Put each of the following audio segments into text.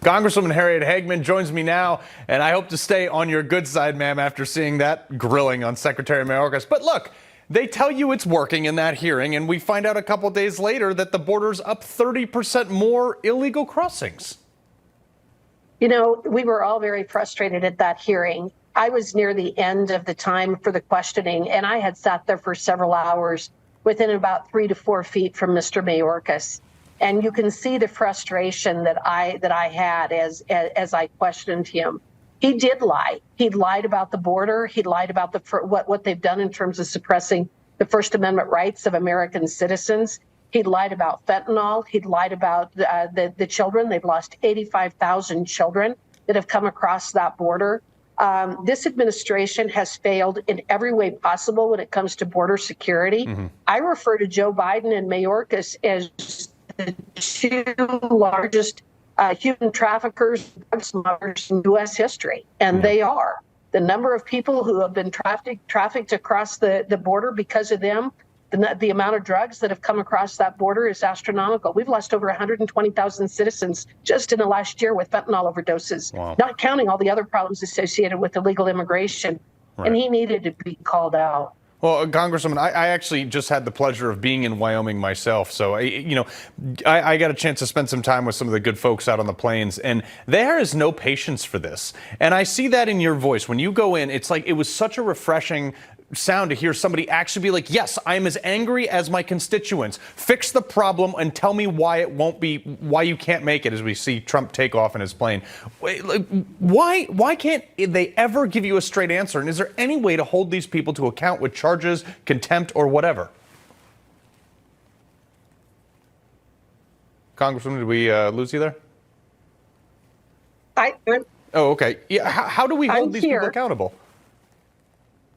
Congresswoman Harriet Hageman joins me now, and I hope to stay on your good side, ma'am, after seeing that grilling on Secretary Mayorkas. But look, they tell you it's working in that hearing, and we find out a couple days later that the border's up 30% more illegal crossings. You know, we were all very frustrated at that hearing. I was near the end of the time for the questioning, and I had sat there for several hours within about 3 to 4 feet from Mr. Mayorkas. And you can see the frustration that I had as I questioned him. He did lie. He lied about the border. He lied about what they've done in terms of suppressing the First Amendment rights of American citizens. He lied about fentanyl. He lied about the children. They've lost 85,000 children that have come across that border. This administration has failed in every way possible when it comes to border security. Mm-hmm. I refer to Joe Biden and Mayorkas as the two largest human traffickers, drug smugglers in U.S. history, and they are. The number of people who have been trafficked across the border because of them, the amount of drugs that have come across that border is astronomical. We've lost over 120,000 citizens just in the last year with fentanyl overdoses, not counting all the other problems associated with illegal immigration. Right. And he needed to be called out. Well, Congresswoman, I actually just had the pleasure of being in Wyoming myself. So, I got a chance to spend some time with some of the good folks out on the plains, and there is no patience for this. And I see that in your voice. When you go in, it's like it was such a refreshing sound to hear somebody actually be like, yes, I'm as angry as my constituents. Fix the problem and tell me why why you can't make it, as we see Trump take off in his plane. Why can't they ever give you a straight answer? And is there any way to hold these people to account with charges, contempt, or whatever? Congresswoman, did we lose you there? Oh, okay. Yeah. How do we hold these people accountable?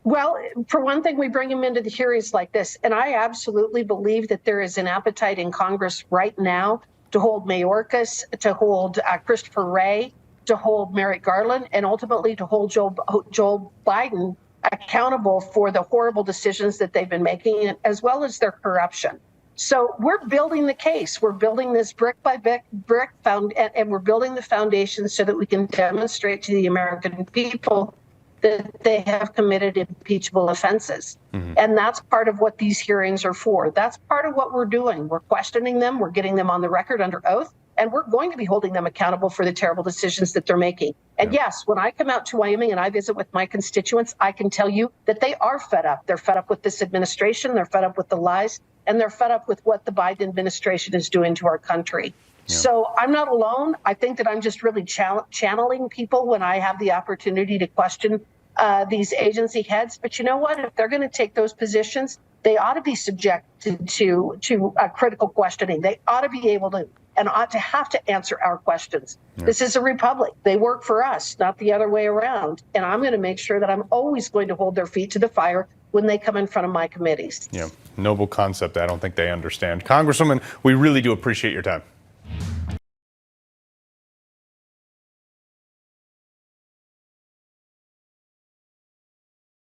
Well, for one thing, we bring them into the hearings like this. And I absolutely believe that there is an appetite in Congress right now to hold Mayorkas, to hold Christopher Wray, to hold Merrick Garland, and ultimately to hold Joe Biden accountable for the horrible decisions that they've been making, as well as their corruption. So we're building the case. We're building this brick by brick, and we're building the foundation so that we can demonstrate to the American people that they have committed impeachable offenses. Mm-hmm. And that's part of what these hearings are for. That's part of what we're doing. We're questioning them. We're getting them on the record under oath. And we're going to be holding them accountable for the terrible decisions that they're making. And yes, when I come out to Wyoming and I visit with my constituents, I can tell you that they are fed up. They're fed up with this administration. They're fed up with the lies. And they're fed up with what the Biden administration is doing to our country. Yeah. So I'm not alone. I think that I'm just really channeling people when I have the opportunity to question these agency heads. But you know what? If they're going to take those positions, they ought to be subjected to critical questioning. They ought to be able to and ought to have to answer our questions. Yeah. This is a republic. They work for us, not the other way around. And I'm going to make sure that I'm always going to hold their feet to the fire when they come in front of my committees. Yeah, noble concept I don't think they understand. Congresswoman, we really do appreciate your time.